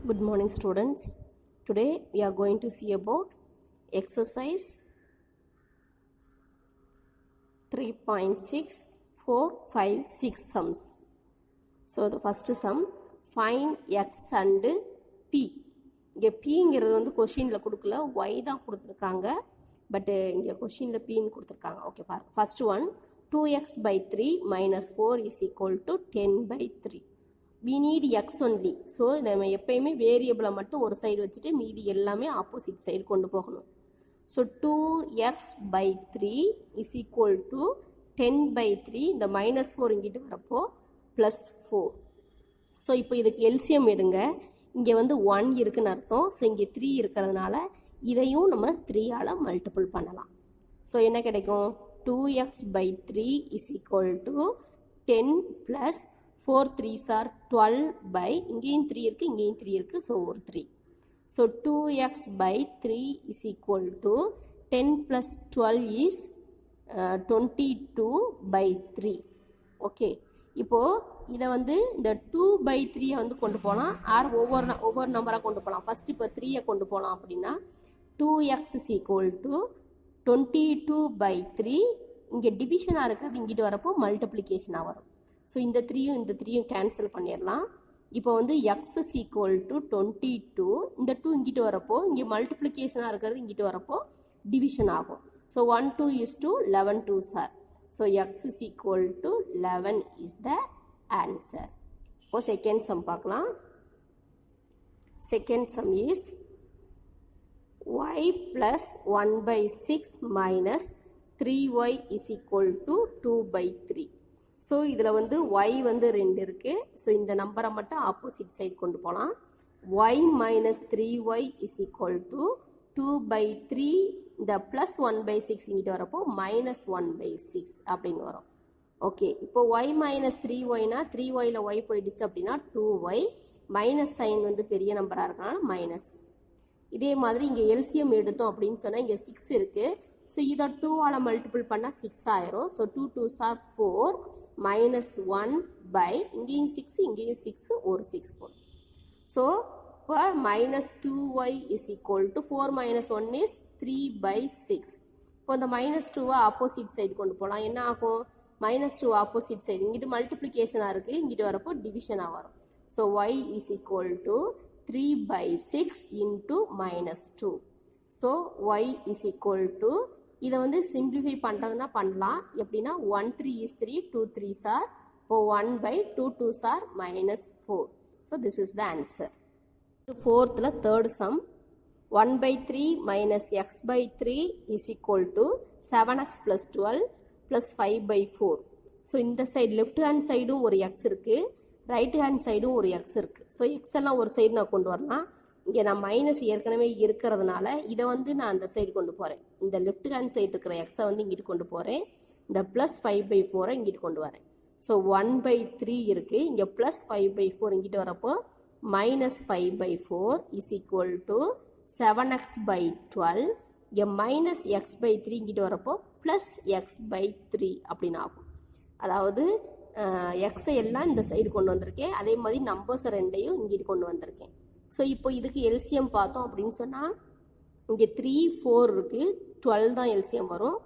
Good morning students. Today we are going to see about exercise 3.6 4, 5, 6 sums. So the first sum, find x and p. இங்கே pங்கிறது வந்து கொஷினில் கொடுக்கல, y தான் கொடுத்துருக்காங்க. But இங்கே கொஷினில் pன்னு கொடுத்துருக்காங்க. ஓகே பாருங்க. First one 2x by 3 minus 4 is equal to 10 by 3. we need x only. So நம்ம எப்பயுமே வேரியபிளை மட்டும் ஒரு சைடு வச்சுட்டு மீதி எல்லாமே ஆப்போசிட் சைடு கொண்டு போகணும். So 2x by 3 is equal to 10 by 3. இந்த மைனஸ் 4 இங்கிட்டு வரப்போ ப்ளஸ் 4. ஸோ இப்போ இதுக்கு எல்சியம் எடுங்க. இங்கே வந்து 1 இருக்குன்னு அர்த்தம். ஸோ இங்கே 3 இருக்கிறதுனால இதையும் நம்ம 3ஆல் மல்டிபிள் பண்ணலாம். ஸோ என்ன கிடைக்கும்? 2x by 3 is equal to 10 plus 4 3s are 12 by, இங்கேயும் 3 இருக்குது, இங்கேயும் 3 இருக்குது, ஸோ ஒரு 3. So 2x by 3 is equal to 10 plus 12 is 22 by 3. Okay, இப்போது இதை வந்து இந்த 2 by 3 வந்து கொண்டு போகலாம், ஆர் ஒவ்வொரு நம்பராக கொண்டு போகலாம். ஃபஸ்ட் இப்போ 3 கொண்டு போகலாம். அப்படின்னா 2x is equal to 22 by 3. இங்கே டிவிஷனாக இருக்கிறது இங்கிட்டு வரப்போ மல்டிப்ளிகேஷனாக வரும். ஸோ இந்த 3யும் கேன்சல் பண்ணிடலாம். இப்போ வந்து x is equal to 22. இந்த 2 இங்கிட்டு வரப்போ இங்கே மல்டிப்ளிகேஷனாக இருக்கிறது இங்கிட்டு வரப்போ டிவிஷன் ஆகும். So 1 2 is to 11 2s are. So x is equal to 11 is the answer. இப்போ செகண்ட் சம் பார்க்கலாம். Second sum is y plus 1 by 6 minus 3y is equal to 2 by 3. So இதில் வந்து y வந்து 2 இருக்குது. ஸோ இந்த நம்பரை மட்டும் ஆப்போசிட் சைடு கொண்டு போகலாம். y minus 3y is equal to 2 by 3. இந்த ப்ளஸ் 1 by 6 இங்கிட்டு வரப்போ மைனஸ் 1 by 6 அப்படின்னு வரும். ஓகே, இப்போ y மைனஸ் 3yனா 3yல y போயிடுச்சு அப்படின்னா 2y. மைனஸ் சைன் வந்து பெரிய நம்பராக இருக்கனால மைனஸ். இதே மாதிரி இங்கே எல்சிஎம் எடுத்தோம் அப்படின்னு சொன்னால் இங்கே 6 இருக்குது. ஸோ இதை 2ஆல் மல்டிபிள் பண்ணால் 6 ஆயிரும். So 2 2s are 4 minus 1 by, இங்கேயும் 6 இங்கேயும் 6, ஒரு 6 போடும். ஸோ இப்போ minus 2y is equal to 4 minus 1 is 3 by 6. இப்போ இந்த மைனஸ் 2வை ஆப்போசிட் சைடு கொண்டு போகலாம். என்ன ஆகும்? மைனஸ் 2 ஆப்போசிட் சைடு இங்கிட்டு மல்டிப்ளிகேஷனாக இருக்குது, இங்கிட்டு வரப்போ டிவிஷனாக வரும். So y is equal to 3 by 6 into minus 2. So y is equal to, இதை வந்து சிம்பிளிஃபை பண்ணுறதுனா பண்ணலாம். எப்படின்னா 1 3 is 3, 2 3s are, இப்போ 1 by 2 2s are minus 4. So this is the answer. ஃபோர்த்தில் third sum 1 by 3 minus x by 3 is equal to 7x plus 12 plus 5 by 4. So இந்த side left hand சைடும் ஒரு x இருக்குது, right hand சைடும் ஒரு x இருக்குது. So X எல்லாம் ஒரு சைடு நான் கொண்டு வரலாம். இங்கே நான் மைனஸ் ஏற்கனவே இருக்கிறதுனால இதை வந்து நான் அந்த சைடு கொண்டு போகிறேன். இந்த லெஃப்ட் ஹேண்ட் சைடு இருக்கிற எக்ஸை வந்து இங்கிட்டு கொண்டு போகிறேன். இந்த ப்ளஸ் 5 by 4 இங்கிட்டு கொண்டு வரேன். ஸோ 1 by 3 இருக்குது, இங்கே ப்ளஸ் 5 by 4 இங்கிட்டு வரப்போ minus 5 by 4 is equal to 7x by 12. இங்கே மைனஸ் எக்ஸ் பை 3 இங்கிட்டு வரப்போ ப்ளஸ் எக்ஸ் பை 3 அப்படின்னு ஆகும். அதாவது எக்ஸை எல்லாம் இந்த சைடு கொண்டு வந்திருக்கேன், அதே மாதிரி நம்பர்ஸ் ரெண்டையும் இங்கிட்டு கொண்டு வந்திருக்கேன். ஸோ இப்போ இதுக்கு எல்சிஎம் பார்த்தோம் அப்படின்னு சொன்னால் இங்கே 3 4 இருக்குது, 12 தான் எல்சிஎம் வரும்.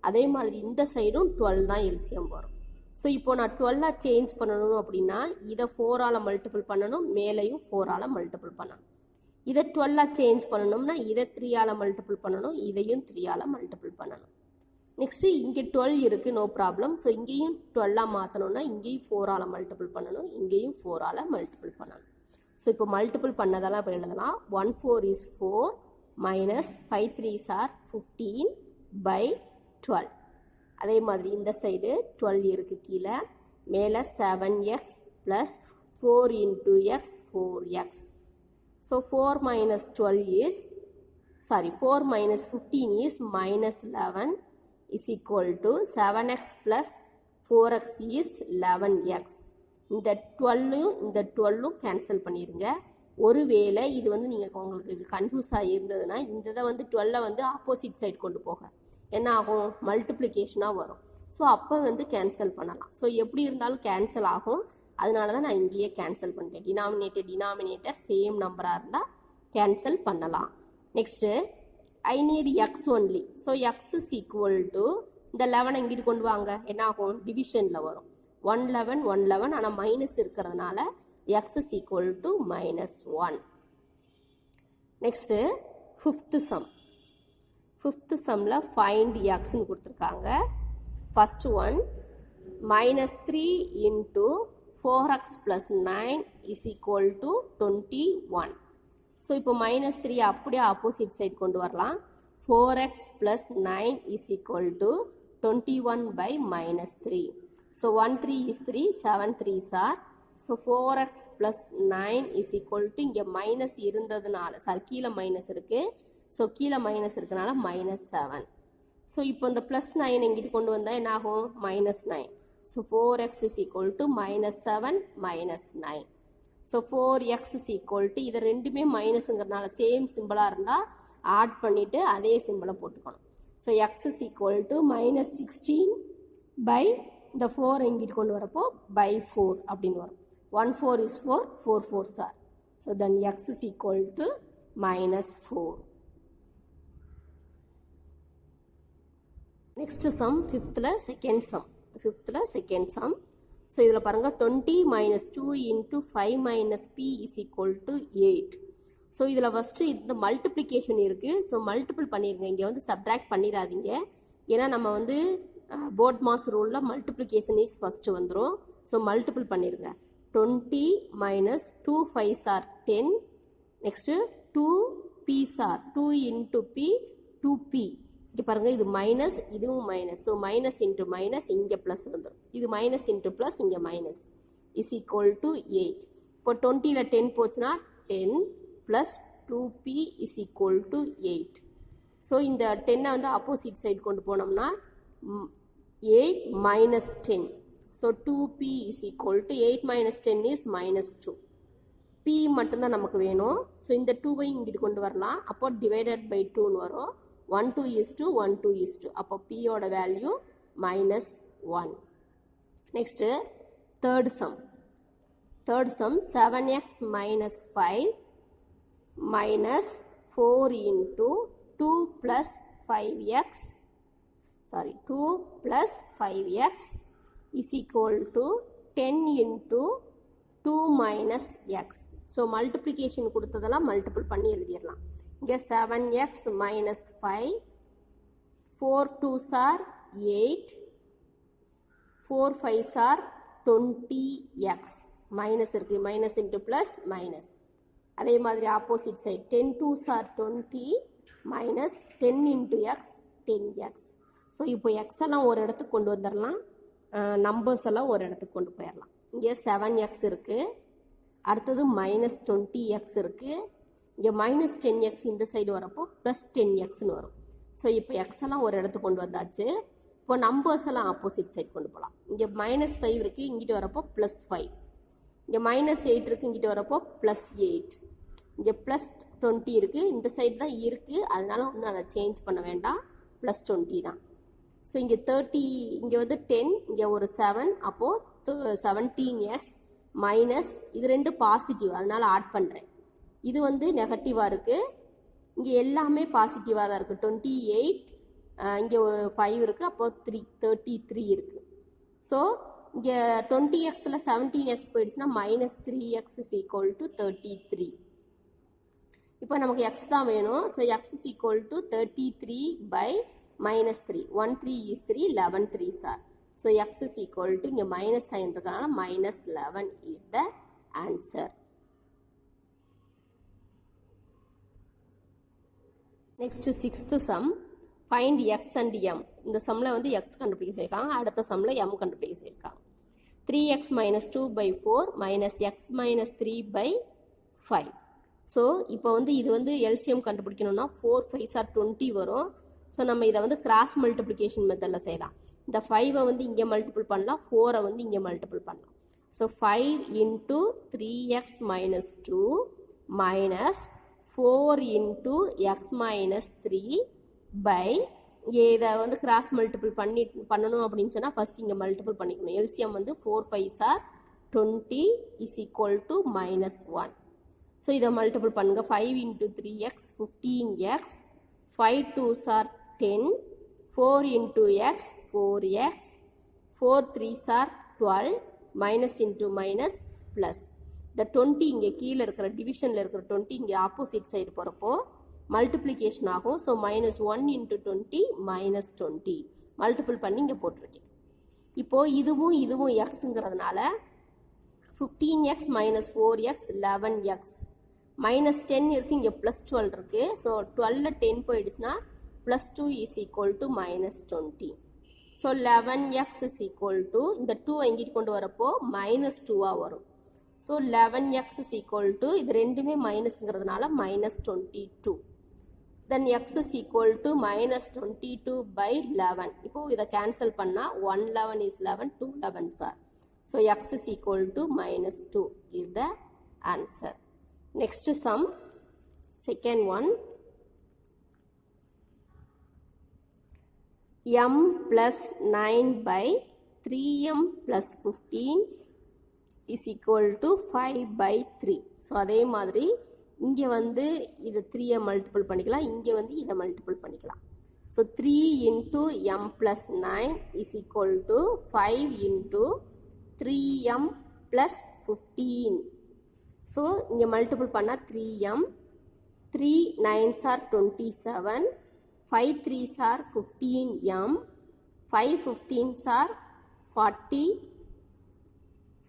அதே மாதிரி இந்த சைடும் 12 தான் எல்சிஎம் வரும். ஸோ இப்போ நான் 12ஆக சேஞ்ச் பண்ணணும் அப்படின்னா இதை 4ஆல் மல்டிபிள் பண்ணணும், மேலேயும் 4ஆல் மல்டிபிள் பண்ணணும். இதை 12ஆக சேஞ்ச் பண்ணணும்னா இதை 3ஆல் மல்டிபிள் பண்ணணும், இதையும் 3ஆல் மல்டிபிள் பண்ணணும். நெக்ஸ்ட்டு இங்கே 12 இருக்குது, நோ ப்ராப்ளம். ஸோ இங்கேயும் 12ஆக மாற்றணும்னா இங்கேயும் 4ஆல் மல்டிபிள் பண்ணணும், இங்கேயும் 4ஆல் மல்டிபிள் பண்ணணும். ஸோ இப்போ மல்டிபிள் பண்ணதெல்லாம் இப்போ எழுதலாம். 1 4 is 4 minus 5 3s are 15 by 12. அதே மாதிரி இந்த சைடு 12 இருக்குது, கீழே மேலே 7x plus 4 into x 4x. So 4 minus 12 is, 4 minus 15 is minus 11 is equal to 7x plus 4x is 11x. இந்த 12ம் இந்த 12ம் கேன்சல் பண்ணிடுங்க. ஒருவேளை இது வந்து நீங்கள் உங்களுக்கு கன்ஃபியூஸாக இருந்ததுன்னா இந்த இதை வந்து 12 வந்து ஆப்போசிட் சைடு கொண்டு போக என்ன ஆகும்? மல்டிப்ளிகேஷனாக வரும். ஸோ அப்போ வந்து கேன்சல் பண்ணலாம். ஸோ எப்படி இருந்தாலும் கேன்சல் ஆகும். அதனால தான் நான் இங்கேயே கேன்சல் பண்ணிட்டேன். டினாமினேட்டர் சேம் நம்பராக இருந்தால் கேன்சல் பண்ணலாம். Next I need X only. So X is equal to இந்த 11 இங்கிட்டு கொண்டு வாங்க, என்ன ஆகும், டிவிஷனில் வரும். 111 ஆனால் மைனஸ் இருக்கிறதுனால x is equal to -1. Next fifth சம்மில் ஃபைண்ட் எக்ஸ்ன்னு கொடுத்துருக்காங்க. First one -3 into 4x plus 9 is equal to 21. So இப்போ -3 அப்படியே ஆப்போசிட் சைட் கொண்டு வரலாம். 4x plus 9 is equal to 21 by -3. So 1 3 is 3, 7 3s are. So 4x plus 9 is equal to இங்கே minus இருந்ததுனால, sorry கீழே மைனஸ் இருக்குது, ஸோ கீழே minus இருக்கனால -7. ஸோ இப்போ இந்த +9 எங்கிட்டு கொண்டு வந்தால் என்ன ஆகும், -9. So 4x is equal to -7 -9. So 4x is equal to இது ரெண்டுமே மைனஸுங்கிறதுனால சேம் சிம்பிளாக இருந்தால் ஆட் பண்ணிவிட்டு அதே சிம்பிளை போட்டுக்கணும். So x is equal to -16 by இந்த 4 எங்கிட்டு கொண்டு வரப்போ by 4 அப்படின்னு வரும். 1 4 is 4, 4 4s are. So then x is equal to -4. Next sum ஃபிஃப்த்தில் செகண்ட் சம். ஸோ இதில் பாருங்கள் 20 - 2 into 5 - p is equal to 8. So இதில் ஃபஸ்ட்டு இந்த மல்டிப்ளிகேஷன் இருக்குது. ஸோ மல்டிபிள் பண்ணிடுங்க, இங்கே வந்து சப்ட்ராக்ட் பண்ணிடாதீங்க. ஏன்னா நம்ம வந்து போர்ட் மாஸ் ரூலில் மல்டிப்ளிகேஷன் இஸ் ஃபஸ்ட்டு வந்துடும். ஸோ மல்டிபிள் பண்ணிடுங்க. 20 - 2 5s are 10. Next 2 p's are 2 into p 2p. இங்கே பாருங்கள், இது மைனஸ், இதுவும் minus. So minus into minus, இங்கே ப்ளஸ் வந்துடும். இது மைனஸ் இன்ட்டு ப்ளஸ், இங்கே மைனஸ், இஸ் ஈக்குவல் டு 8. இப்போ 20ல் 10 போச்சுன்னா 10 plus 2p is equal to 8. So இந்த 10 வந்து ஆப்போசிட் சைடு கொண்டு போனோம்னா 8 - 10. So 2p is equal to 8 - 10 is -2. p மட்டும்தான் நமக்கு வேணும். ஸோ இந்த 2வை இங்கிட்டு கொண்டு வரலாம். அப்போ டிவைடட் பை 2ன்னு வரும். 1 2 is 2, 1 2 is 2. அப்போ p ஓட value -1. Next third sum 7x - 5 - 4 into 2 plus 5x is equal to 10 into 2 minus x. So multiplication கொடுத்ததெல்லாம் மல்டிபிள் பண்ணி எழுதிடலாம். இங்கே 7x - 5, 4 2s are 8, 4 5s are 20x. Minus இருக்குது, மைனஸ் இன்ட்டு ப்ளஸ் மைனஸ். அதே மாதிரி opposite side 10 2s are 20 minus 10 into x 10x. So இப்போ x எல்லாம் ஒரு இடத்துக்கு கொண்டு வந்துடலாம், நம்பர்ஸ் எல்லாம் ஒரு இடத்துக்கு கொண்டு போயிடலாம். இங்கே 7x இருக்குது, அடுத்தது -20x இருக்குது, இங்கே -10x இந்த சைடு வரப்போ +10xன்னு வரும். ஸோ இப்போ எக்ஸ் எல்லாம் ஒரு இடத்துக்கு கொண்டு வந்தாச்சு. இப்போ நம்பர்ஸ் எல்லாம் ஆப்போசிட் சைடு கொண்டு போகலாம். இங்கே -5 இருக்குது, இங்கிட்டு வரப்போ +5. இங்கே -8 இருக்குது, இங்கிட்டு வரப்போ +8. இங்கே +20 இருக்குது, இந்த சைடு தான் இருக்குது, அதனால ஒன்றும் அதை சேஞ்ச் பண்ண வேண்டாம், +20 தான். ஸோ இங்கே 30, இங்கே வந்து 10, இங்கே ஒரு 7, அப்போது 17x மைனஸ் இது ரெண்டு பாசிட்டிவ், அதனால் ஆட் பண்ணுறேன். இது வந்து நெகட்டிவாக இருக்குது, இங்கே எல்லாமே பாசிட்டிவாக தான் இருக்குது. 28, இங்கே ஒரு 5 இருக்குது, அப்போது 33 இருக்குது. ஸோ இங்கே 20xல் 17x போயிடுச்சுன்னா -3x is equal to 33. இப்போ நமக்கு x தான் வேணும். So x is equal to 33 by -3. 1 3 is 3, 11 3s are. So x is equal to இங்கே மைனஸ் சைன் இருக்கனால -11 is the answer. Next sixth some, find x and m. இந்த சம்மில் வந்து x கண்டுபிடிக்க சொல்லியிருக்காங்க, அடுத்த சம்மில் m கண்டுபிடிக்க சொல்லியிருக்காங்க. 3x - 2 by 4 - x - 3 by 5. So இப்போ வந்து இது வந்து எல்சிஎம் கண்டுபிடிக்கணும்னா 4 5s are 20 வரும். ஸோ நம்ம இதை வந்து கிராஸ் மல்டிப்ளிகேஷன் மெத்தடில் செய்யலாம். இந்த 5ஐ வந்து இங்கே மல்டிபிள் பண்ணலாம், 4ஐ வந்து இங்கே மல்டிபிள் பண்ணலாம். So 5 into 3x - 2 minus 4 into x - 3 by இதை வந்து கிராஸ் மல்டிபிள் பண்ணணும் அப்படின்னு சொன்னால் ஃபஸ்ட் இங்கே மல்டிபிள் பண்ணிக்கணும். எல்சிஎம் வந்து 4 5s are 20 is equal to minus 1. So இதை மல்டிபிள் பண்ணுங்க. 5 into 3x 15x, 5 2s are 10, 4 into x 4x, 4 3s are 12, minus into minus plus. இந்த 20 இங்கே கீழே இருக்கிற டிவிஷனில் இருக்கிற 20 இங்கே ஆப்போசிட் சைடு போகிறப்போ மல்டிப்ளிகேஷன் ஆகும். So minus 1 into 20 minus 20 multiple பண்ணி இங்கே போட்டிருக்கேன். இப்போது இதுவும் எக்ஸுங்கிறதுனால 15x minus 4x 11x minus 10 இருக்குது, இங்கே ப்ளஸ் 12 இருக்குது. ஸோ 12ல் 10 போயிடுச்சுன்னா plus 2 is equal to minus 20. So 11x is equal to இந்த 2 இங்கிட்டு கொண்டு வரப்போ minus 2ஆக வரும். So 11x is equal to இது ரெண்டுமே மைனஸுங்கிறதுனால minus 22. Then x is equal to minus 22 by 11. இப்போது இதை கேன்சல் பண்ணால் 111 is 11, 2 11s are. So x is equal to minus 2 is the answer. Next sum, second one. M plus 9 by 3m plus 15 is equal to 5 by 3. So அதே மாதிரி இங்கே வந்து இதை 3 multiple பண்ணிக்கலாம், இங்கே வந்து இதை மல்டிபிள் பண்ணிக்கலாம். So 3 into m plus 9 is equal to 5 into 3m plus 15. So இங்கே மல்டிபிள் பண்ணால் 3m, 3 9s are 27, 5 3s are 15m, 5 15s are 40,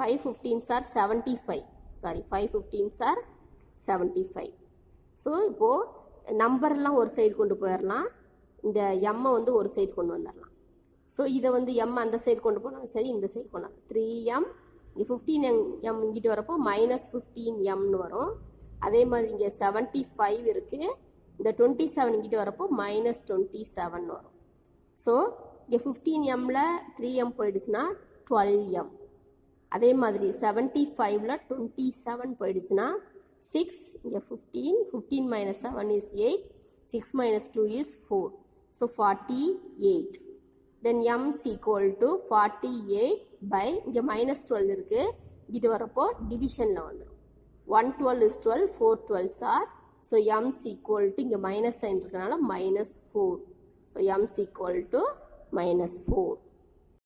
5 15s are 75. Sorry, 5 15s are 75. So இப்போது நம்பர்லாம் ஒரு சைடு கொண்டு போயிடலாம், இந்த எம்மை வந்து ஒரு சைடு கொண்டு வந்துடலாம். ஸோ இதை வந்து எம் அந்த சைடு கொண்டு போனாலும் சரி, இந்த சைடு கொண்டு வரலாம். 3m இங்கே 15m இங்கிட்டு வரப்போ மைனஸ் 15mனு வரும். அதே மாதிரி இங்கே 75 இருக்குது, இந்த 27 இங்கிட்டு வரப்போ மைனஸ் 27 வரும். ஸோ இங்கே 15mல 3m போயிடுச்சுன்னா 12m. அதே மாதிரி 75ல் 27 போயிடுச்சுன்னா 6, இங்கே 15, 15 minus 7 is 8, 6 minus 2 is 4. So 48. Then m is equal to 48 by, இங்கே minus 12 இருக்குது, இங்கிட்டு வரப்போ டிவிஷனில் வந்துடும். 1 12 is 12, 4 12s are. So m is equal to, இங்கே மைனஸ் சைன் இருக்கனால minus 4. So m is equal to minus 4.